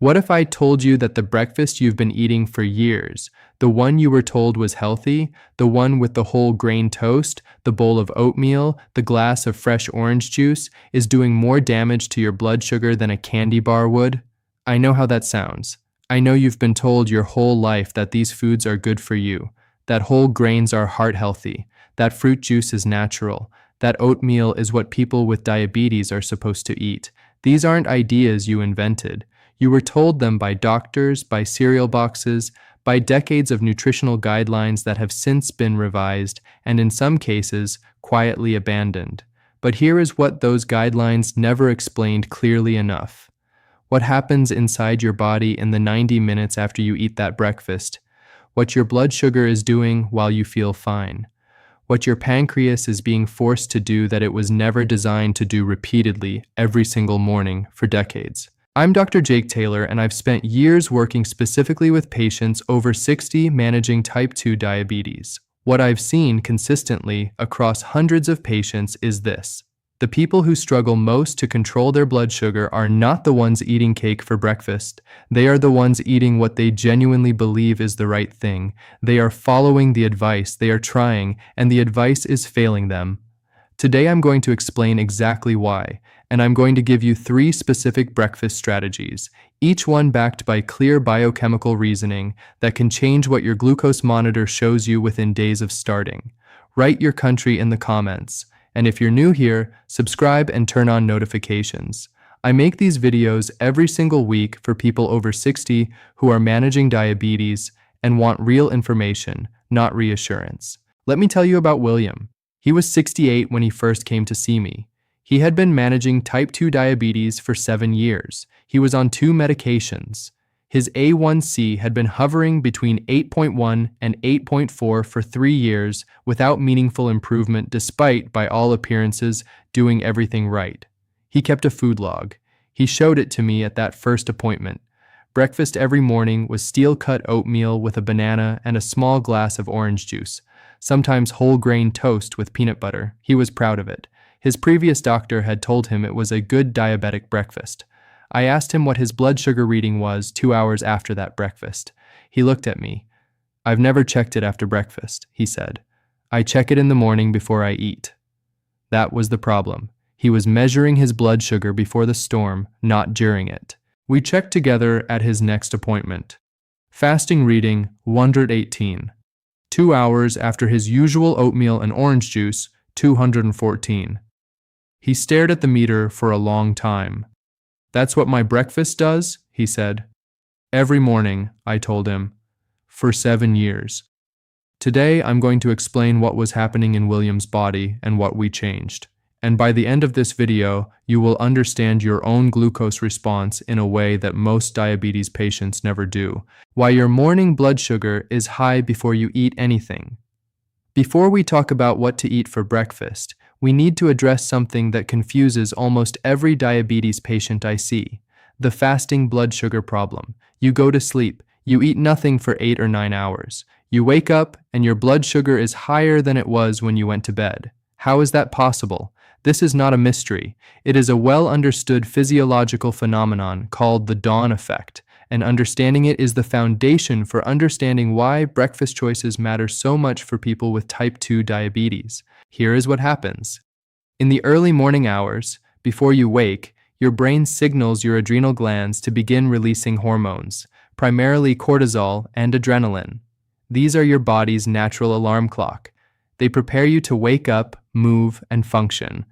What if I told you that the breakfast you've been eating for years, the one you were told was healthy, the one with the whole grain toast, the bowl of oatmeal, the glass of fresh orange juice, is doing more damage to your blood sugar than a candy bar would? I know how that sounds. I know you've been told your whole life that these foods are good for you, that whole grains are heart healthy, that fruit juice is natural, that oatmeal is what people with diabetes are supposed to eat. These aren't ideas you invented. You were told them by doctors, by cereal boxes, by decades of nutritional guidelines that have since been revised and in some cases, quietly abandoned. But here is what those guidelines never explained clearly enough. What happens inside your body in the 90 minutes after you eat that breakfast? What your blood sugar is doing while you feel fine? What your pancreas is being forced to do that it was never designed to do repeatedly every single morning for decades? I'm Dr. Jake Taylor, and I've spent years working specifically with patients over 60 managing type 2 diabetes. What I've seen consistently across hundreds of patients is this. The people who struggle most to control their blood sugar are not the ones eating cake for breakfast. They are the ones eating what they genuinely believe is the right thing. They are following the advice, they are trying, and the advice is failing them. Today I'm going to explain exactly why, and I'm going to give you 3 specific breakfast strategies, each one backed by clear biochemical reasoning that can change what your glucose monitor shows you within days of starting. Write your country in the comments, and if you're new here, subscribe and turn on notifications. I make these videos every single week for people over 60 who are managing diabetes and want real information, not reassurance. Let me tell you about William. He was 68 when he first came to see me. He had been managing type 2 diabetes for 7 years. He was on 2 medications. His A1C had been hovering between 8.1 and 8.4 for 3 years without meaningful improvement despite, by all appearances, doing everything right. He kept a food log. He showed it to me at that first appointment. Breakfast every morning was steel-cut oatmeal with a banana and a small glass of orange juice, sometimes whole grain toast with peanut butter. He was proud of it. His previous doctor had told him it was a good diabetic breakfast. I asked him what his blood sugar reading was 2 hours after that breakfast. He looked at me. "I've never checked it after breakfast," he said. "I check it in the morning before I eat." That was the problem. He was measuring his blood sugar before the storm, not during it. We checked together at his next appointment. Fasting reading 118. 2 hours after his usual oatmeal and orange juice, 214. He stared at the meter for a long time. "That's what my breakfast does?" he said. "Every morning," I told him. "For 7 years." Today, I'm going to explain what was happening in William's body and what we changed. And by the end of this video, you will understand your own glucose response in a way that most diabetes patients never do. Why your morning blood sugar is high before you eat anything. Before we talk about what to eat for breakfast, we need to address something that confuses almost every diabetes patient I see: the fasting blood sugar problem. You go to sleep, you eat nothing for 8 or 9 hours. You wake up, and your blood sugar is higher than it was when you went to bed. How is that possible? This is not a mystery. It is a well-understood physiological phenomenon called the dawn effect, and understanding it is the foundation for understanding why breakfast choices matter so much for people with type 2 diabetes. Here is what happens. In the early morning hours, before you wake, your brain signals your adrenal glands to begin releasing hormones, primarily cortisol and adrenaline. These are your body's natural alarm clock. They prepare you to wake up, move, and function.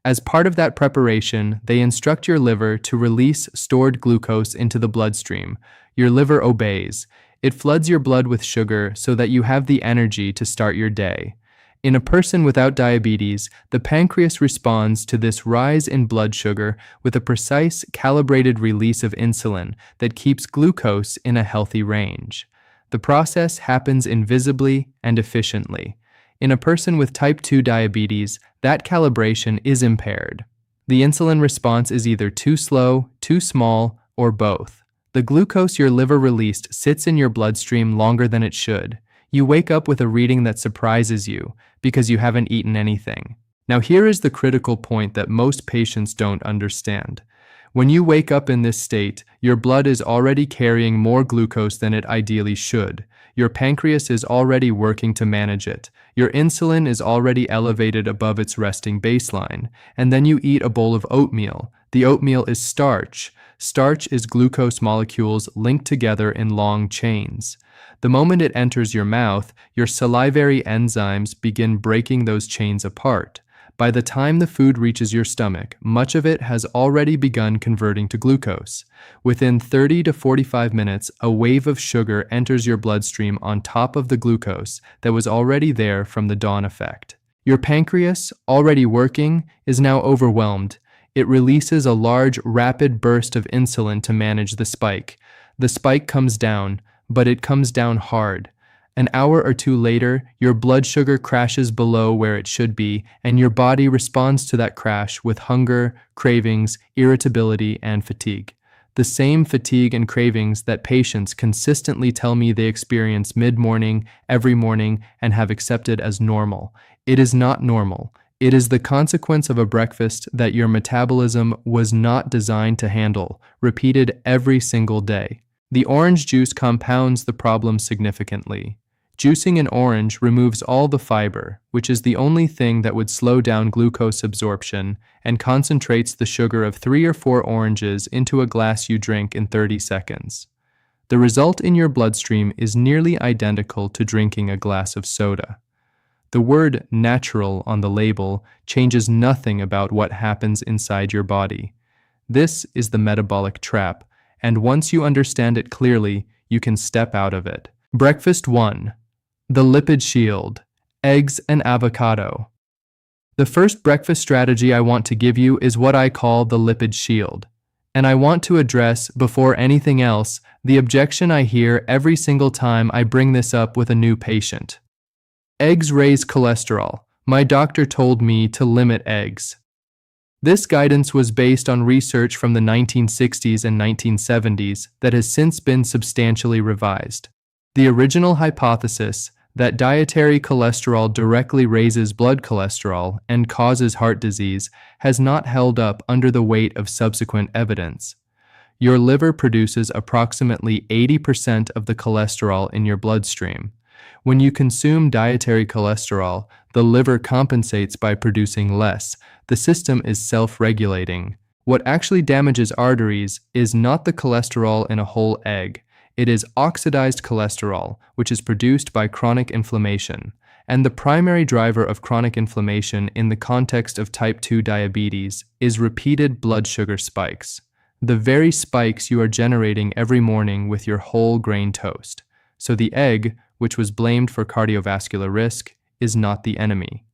As part of that preparation, they instruct your liver to release stored glucose into the bloodstream. Your liver obeys. It floods your blood with sugar so that you have the energy to start your day. In a person without diabetes, the pancreas responds to this rise in blood sugar with a precise, calibrated release of insulin that keeps glucose in a healthy range. The process happens invisibly and efficiently. In a person with type 2 diabetes, that calibration is impaired. The insulin response is either too slow, too small, or both. The glucose your liver released sits in your bloodstream longer than it should. You wake up with a reading that surprises you because you haven't eaten anything. Now here is the critical point that most patients don't understand. When you wake up in this state, your blood is already carrying more glucose than it ideally should. Your pancreas is already working to manage it. Your insulin is already elevated above its resting baseline. And then you eat a bowl of oatmeal. The oatmeal is starch. Starch is glucose molecules linked together in long chains. The moment it enters your mouth, your salivary enzymes begin breaking those chains apart. By the time the food reaches your stomach, much of it has already begun converting to glucose. Within 30 to 45 minutes, a wave of sugar enters your bloodstream on top of the glucose that was already there from the dawn effect. Your pancreas, already working, is now overwhelmed. It releases a large, rapid burst of insulin to manage the spike. The spike comes down, but it comes down hard. An hour or two later, your blood sugar crashes below where it should be, and your body responds to that crash with hunger, cravings, irritability, and fatigue. The same fatigue and cravings that patients consistently tell me they experience mid-morning, every morning, and have accepted as normal. It is not normal. It is the consequence of a breakfast that your metabolism was not designed to handle, repeated every single day. The orange juice compounds the problem significantly. Juicing an orange removes all the fiber, which is the only thing that would slow down glucose absorption, and concentrates the sugar of 3 or 4 oranges into a glass you drink in 30 seconds. The result in your bloodstream is nearly identical to drinking a glass of soda. The word natural on the label changes nothing about what happens inside your body. This is the metabolic trap, and once you understand it clearly, you can step out of it. Breakfast 1. The lipid shield, eggs and avocado. The first breakfast strategy I want to give you is what I call the lipid shield. And I want to address, before anything else, the objection I hear every single time I bring this up with a new patient. Eggs raise cholesterol. My doctor told me to limit eggs. This guidance was based on research from the 1960s and 1970s that has since been substantially revised. The original hypothesis, that dietary cholesterol directly raises blood cholesterol and causes heart disease, has not held up under the weight of subsequent evidence. Your liver produces approximately 80% of the cholesterol in your bloodstream. When you consume dietary cholesterol, the liver compensates by producing less. The system is self-regulating. What actually damages arteries is not the cholesterol in a whole egg. It is oxidized cholesterol, which is produced by chronic inflammation. And the primary driver of chronic inflammation in the context of type 2 diabetes is repeated blood sugar spikes. The very spikes you are generating every morning with your whole grain toast. So the egg, which was blamed for cardiovascular risk, is not the enemy.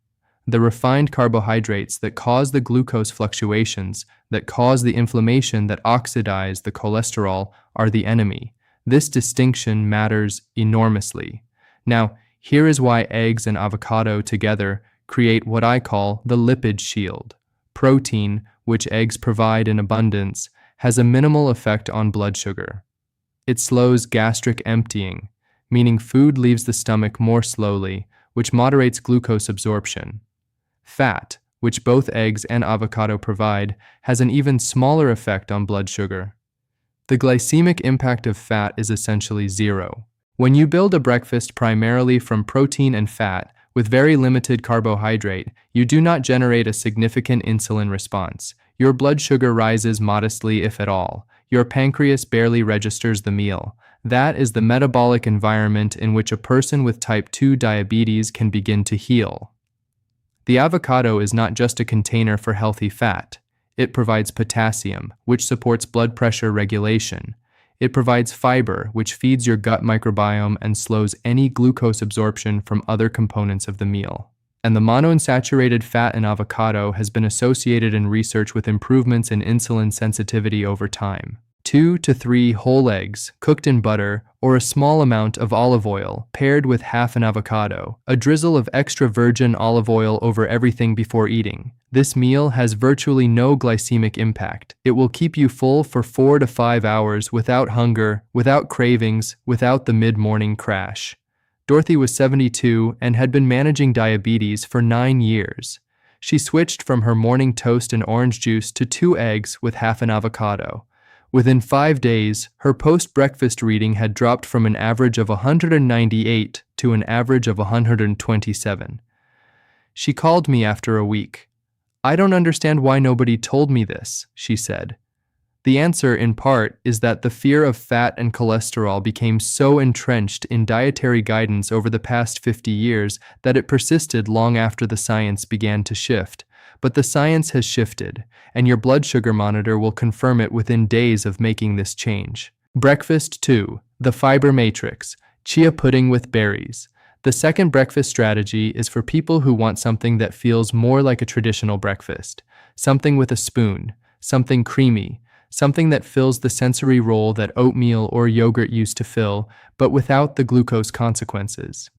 The refined carbohydrates that cause the glucose fluctuations, that cause the inflammation that oxidize the cholesterol, are the enemy. This distinction matters enormously. Now, here is why eggs and avocado together create what I call the lipid shield. Protein, which eggs provide in abundance, has a minimal effect on blood sugar. It slows gastric emptying, meaning food leaves the stomach more slowly, which moderates glucose absorption. Fat, which both eggs and avocado provide, has an even smaller effect on blood sugar. The glycemic impact of fat is essentially zero. When you build a breakfast primarily from protein and fat, with very limited carbohydrate, you do not generate a significant insulin response. Your blood sugar rises modestly, if at all. Your pancreas barely registers the meal. That is the metabolic environment in which a person with type 2 diabetes can begin to heal. The avocado is not just a container for healthy fat. It provides potassium, which supports blood pressure regulation. It provides fiber, which feeds your gut microbiome and slows any glucose absorption from other components of the meal. And the monounsaturated fat in avocado has been associated in research with improvements in insulin sensitivity over time. 2 to 3 whole eggs, cooked in butter, or a small amount of olive oil, paired with half an avocado, a drizzle of extra virgin olive oil over everything before eating. This meal has virtually no glycemic impact. It will keep you full for 4 to 5 hours without hunger, without cravings, without the mid-morning crash. Dorothy was 72 and had been managing diabetes for 9 years. She switched from her morning toast and orange juice to 2 eggs with half an avocado. Within 5 days, her post-breakfast reading had dropped from an average of 198 to an average of 127. She called me after a week. "I don't understand why nobody told me this," she said. The answer, in part, is that the fear of fat and cholesterol became so entrenched in dietary guidance over the past 50 years that it persisted long after the science began to shift. But the science has shifted, and your blood sugar monitor will confirm it within days of making this change. Breakfast 2. The Fiber Matrix. Chia pudding with berries. The second breakfast strategy is for people who want something that feels more like a traditional breakfast. Something with a spoon, something creamy, something that fills the sensory role that oatmeal or yogurt used to fill, but without the glucose consequences.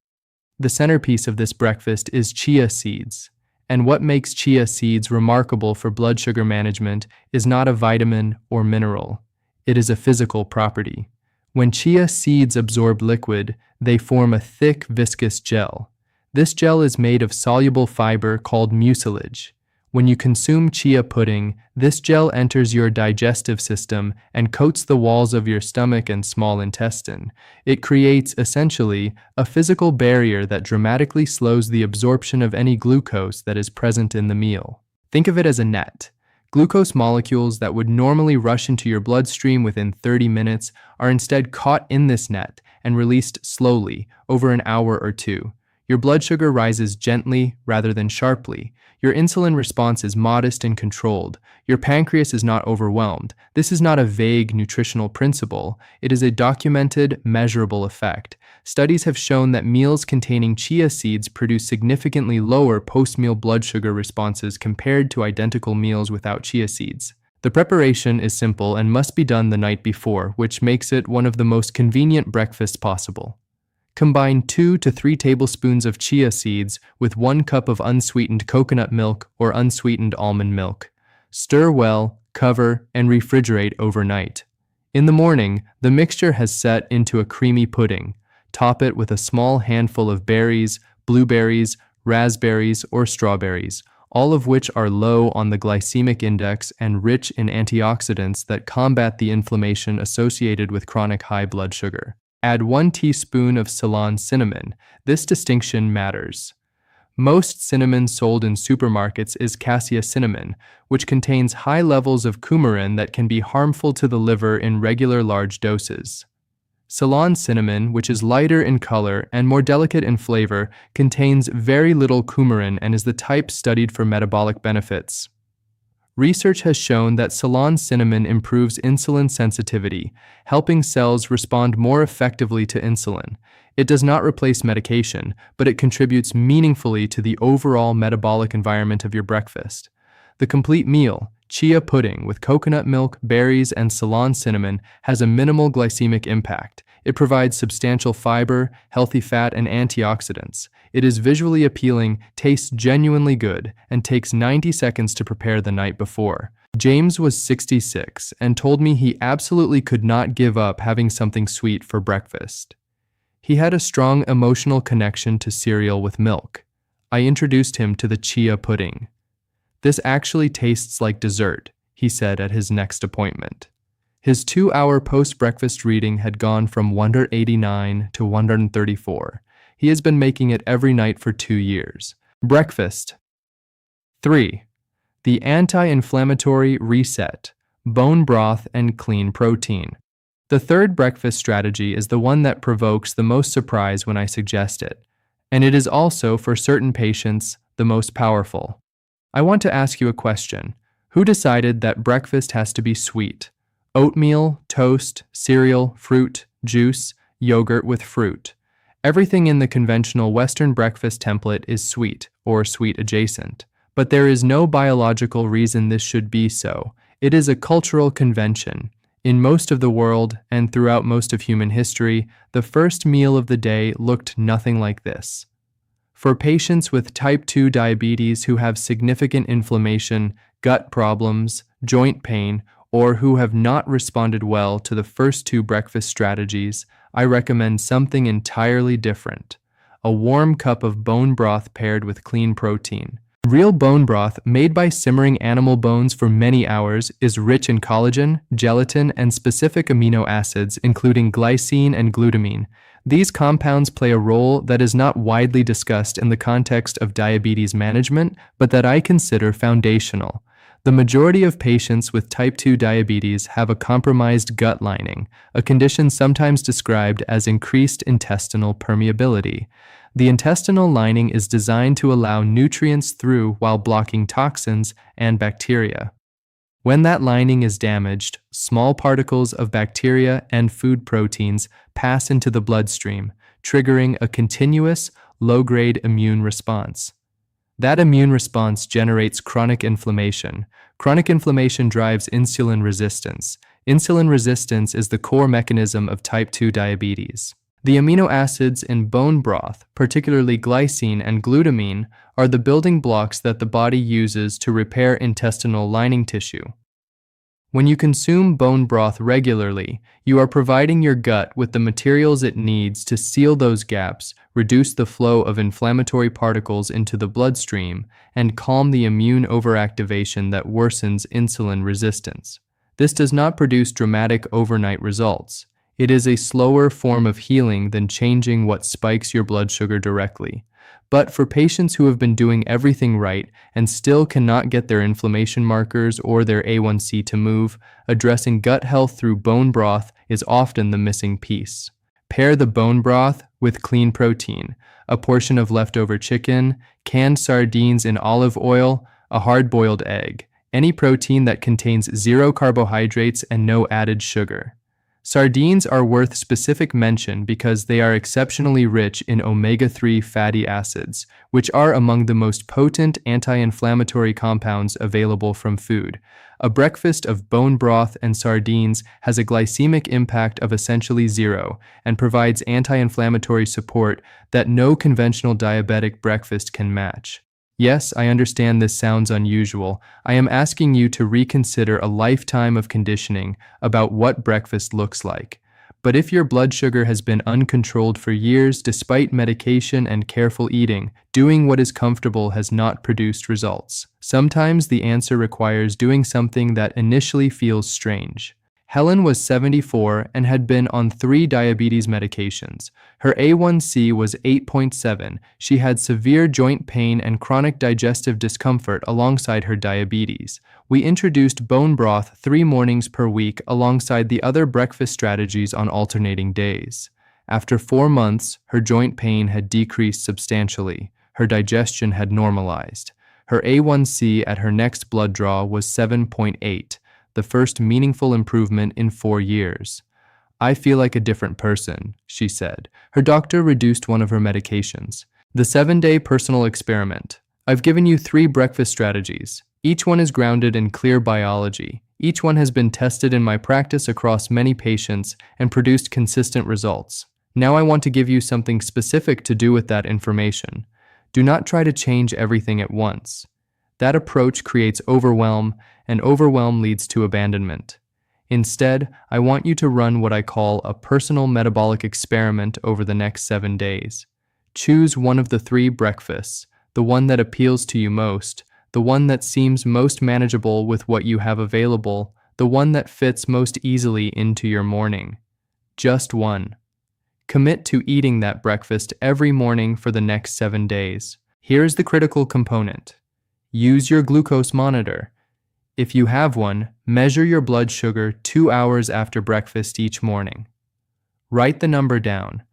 The centerpiece of this breakfast is chia seeds. And what makes chia seeds remarkable for blood sugar management is not a vitamin or mineral. It is a physical property. When chia seeds absorb liquid, they form a thick, viscous gel. This gel is made of soluble fiber called mucilage. When you consume chia pudding, this gel enters your digestive system and coats the walls of your stomach and small intestine. It creates, essentially, a physical barrier that dramatically slows the absorption of any glucose that is present in the meal. Think of it as a net. Glucose molecules that would normally rush into your bloodstream within 30 minutes are instead caught in this net and released slowly over an hour or two. Your blood sugar rises gently rather than sharply. Your insulin response is modest and controlled. Your pancreas is not overwhelmed. This is not a vague nutritional principle. It is a documented, measurable effect. Studies have shown that meals containing chia seeds produce significantly lower post-meal blood sugar responses compared to identical meals without chia seeds. The preparation is simple and must be done the night before, which makes it one of the most convenient breakfasts possible. Combine 2 to 3 tablespoons of chia seeds with 1 cup of unsweetened coconut milk or unsweetened almond milk. Stir well, cover, and refrigerate overnight. In the morning, the mixture has set into a creamy pudding. Top it with a small handful of berries, blueberries, raspberries, or strawberries, all of which are low on the glycemic index and rich in antioxidants that combat the inflammation associated with chronic high blood sugar. Add 1 teaspoon of Ceylon cinnamon. This distinction matters. Most cinnamon sold in supermarkets is cassia cinnamon, which contains high levels of coumarin that can be harmful to the liver in regular large doses. Ceylon cinnamon, which is lighter in color and more delicate in flavor, contains very little coumarin and is the type studied for metabolic benefits. Research has shown that Ceylon cinnamon improves insulin sensitivity, helping cells respond more effectively to insulin. It does not replace medication, but it contributes meaningfully to the overall metabolic environment of your breakfast. The complete meal, chia pudding with coconut milk, berries, and Ceylon cinnamon, has a minimal glycemic impact. It provides substantial fiber, healthy fat, and antioxidants. It is visually appealing, tastes genuinely good, and takes 90 seconds to prepare the night before. James was 66 and told me he absolutely could not give up having something sweet for breakfast. He had a strong emotional connection to cereal with milk. I introduced him to the chia pudding. "This actually tastes like dessert," he said at his next appointment. His 2-hour post-breakfast reading had gone from 189 to 134. He has been making it every night for 2 years. Breakfast 3. The Anti-Inflammatory Reset. Bone broth and clean protein. The third breakfast strategy is the one that provokes the most surprise when I suggest it, and it is also, for certain patients, the most powerful. I want to ask you a question. Who decided that breakfast has to be sweet? Oatmeal, toast, cereal, fruit, juice, yogurt with fruit. Everything in the conventional Western breakfast template is sweet or sweet adjacent. But there is no biological reason this should be so. It is a cultural convention. In most of the world, and throughout most of human history, the first meal of the day looked nothing like this. For patients with type 2 diabetes who have significant inflammation, gut problems, joint pain, or who have not responded well to the first 2 breakfast strategies, I recommend something entirely different. A warm cup of bone broth paired with clean protein. Real bone broth, made by simmering animal bones for many hours, is rich in collagen, gelatin, and specific amino acids, including glycine and glutamine. These compounds play a role that is not widely discussed in the context of diabetes management, but that I consider foundational. The majority of patients with type 2 diabetes have a compromised gut lining, a condition sometimes described as increased intestinal permeability. The intestinal lining is designed to allow nutrients through while blocking toxins and bacteria. When that lining is damaged, small particles of bacteria and food proteins pass into the bloodstream, triggering a continuous, low-grade immune response. That immune response generates chronic inflammation. Chronic inflammation drives insulin resistance. Insulin resistance is the core mechanism of type 2 diabetes. The amino acids in bone broth, particularly glycine and glutamine, are the building blocks that the body uses to repair intestinal lining tissue. When you consume bone broth regularly, you are providing your gut with the materials it needs to seal those gaps, reduce the flow of inflammatory particles into the bloodstream, and calm the immune overactivation that worsens insulin resistance. This does not produce dramatic overnight results. It is a slower form of healing than changing what spikes your blood sugar directly. But for patients who have been doing everything right and still cannot get their inflammation markers or their A1C to move, addressing gut health through bone broth is often the missing piece. Pair the bone broth with clean protein, a portion of leftover chicken, canned sardines in olive oil, a hard-boiled egg, any protein that contains 0 carbohydrates and no added sugar. Sardines are worth specific mention because they are exceptionally rich in omega-3 fatty acids, which are among the most potent anti-inflammatory compounds available from food. A breakfast of bone broth and sardines has a glycemic impact of essentially 0 and provides anti-inflammatory support that no conventional diabetic breakfast can match. Yes, I understand this sounds unusual. I am asking you to reconsider a lifetime of conditioning about what breakfast looks like. But if your blood sugar has been uncontrolled for years despite medication and careful eating, doing what is comfortable has not produced results. Sometimes the answer requires doing something that initially feels strange. Helen was 74 and had been on 3 diabetes medications. Her A1C was 8.7. She had severe joint pain and chronic digestive discomfort alongside her diabetes. We introduced bone broth 3 mornings per week alongside the other breakfast strategies on alternating days. After 4 months, her joint pain had decreased substantially. Her digestion had normalized. Her A1C at her next blood draw was 7.8. The first meaningful improvement in 4 years. I feel like a different person, she said. Her doctor reduced one of her medications. The 7-day personal experiment. I've given you 3 breakfast strategies. Each one is grounded in clear biology. Each one has been tested in my practice across many patients and produced consistent results. Now I want to give you something specific to do with that information. Do not try to change everything at once. That approach creates overwhelm, and overwhelm leads to abandonment. Instead, I want you to run what I call a personal metabolic experiment over the next 7 days. Choose one of the 3 breakfasts, the one that appeals to you most, the one that seems most manageable with what you have available, the one that fits most easily into your morning. Just one. Commit to eating that breakfast every morning for the next 7 days. Here's the critical component. Use your glucose monitor. If you have one, measure your blood sugar 2 hours after breakfast each morning. Write the number down.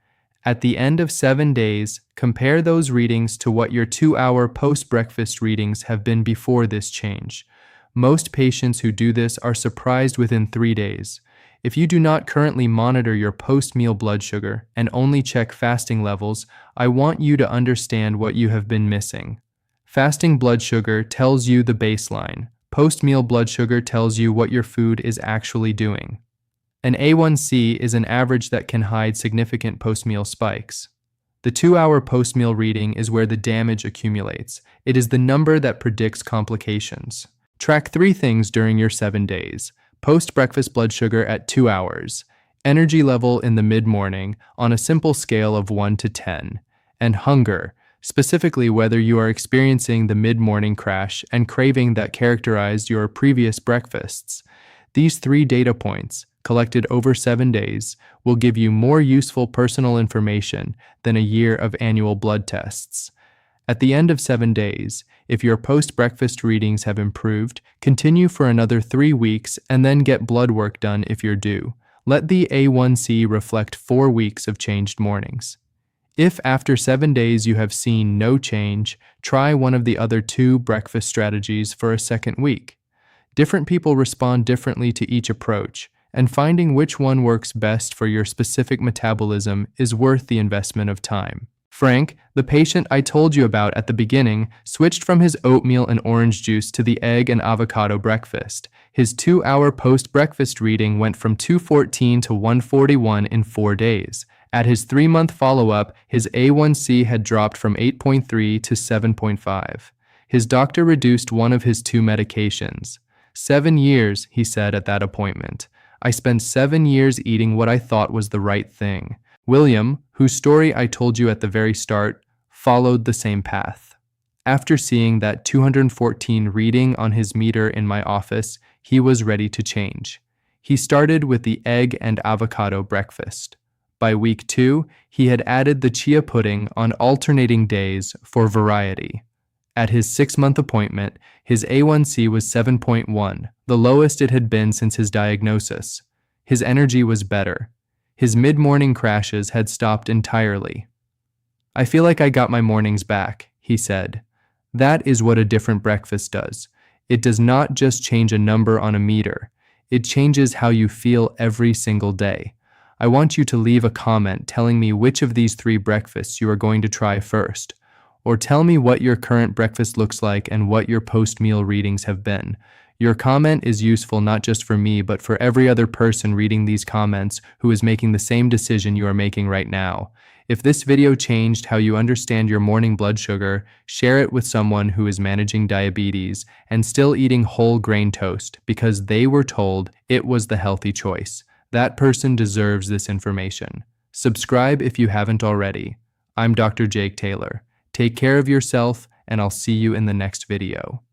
At the end of 7 days, compare those readings to what your 2-hour post-breakfast readings have been before this change. Most patients who do this are surprised within 3 days. If you do not currently monitor your post-meal blood sugar and only check fasting levels, I want you to understand what you have been missing. Fasting blood sugar tells you the baseline. Post-meal blood sugar tells you what your food is actually doing. An A1C is an average that can hide significant post-meal spikes. The 2-hour post-meal reading is where the damage accumulates. It is the number that predicts complications. Track 3 things during your 7 days. Post-breakfast blood sugar at 2 hours, energy level in the mid-morning on a simple scale of 1 to 10, and hunger. specifically whether you are experiencing the mid-morning crash and craving that characterized your previous breakfasts. These 3 data points, collected over 7 days, will give you more useful personal information than a year of annual blood tests. At the end of 7 days, if your post-breakfast readings have improved, continue for another 3 weeks and then get blood work done if you're due. Let the A1C reflect 4 weeks of changed mornings. If after 7 days you have seen no change, try one of the other 2 breakfast strategies for a second week. Different people respond differently to each approach, and finding which one works best for your specific metabolism is worth the investment of time. Frank, the patient I told you about at the beginning, switched from his oatmeal and orange juice to the egg and avocado breakfast. His 2-hour post-breakfast reading went from 214 to 141 in 4 days. At his 3-month follow-up, his A1C had dropped from 8.3 to 7.5. His doctor reduced one of his 2 medications. 7 years, he said at that appointment. I spent 7 years eating what I thought was the right thing. William, whose story I told you at the very start, followed the same path. After seeing that 214 reading on his meter in my office, he was ready to change. He started with the egg and avocado breakfast. By week 2, he had added the chia pudding on alternating days for variety. At his 6-month appointment, his A1C was 7.1, the lowest it had been since his diagnosis. His energy was better. His mid-morning crashes had stopped entirely. I feel like I got my mornings back, he said. That is what a different breakfast does. It does not just change a number on a meter. It changes how you feel every single day. I want you to leave a comment telling me which of these 3 breakfasts you are going to try first. Or tell me what your current breakfast looks like and what your post-meal readings have been. Your comment is useful not just for me, but for every other person reading these comments who is making the same decision you are making right now. If this video changed how you understand your morning blood sugar, share it with someone who is managing diabetes and still eating whole grain toast because they were told it was the healthy choice. That person deserves this information. Subscribe if you haven't already. I'm Dr. Jake Taylor. Take care of yourself, and I'll see you in the next video.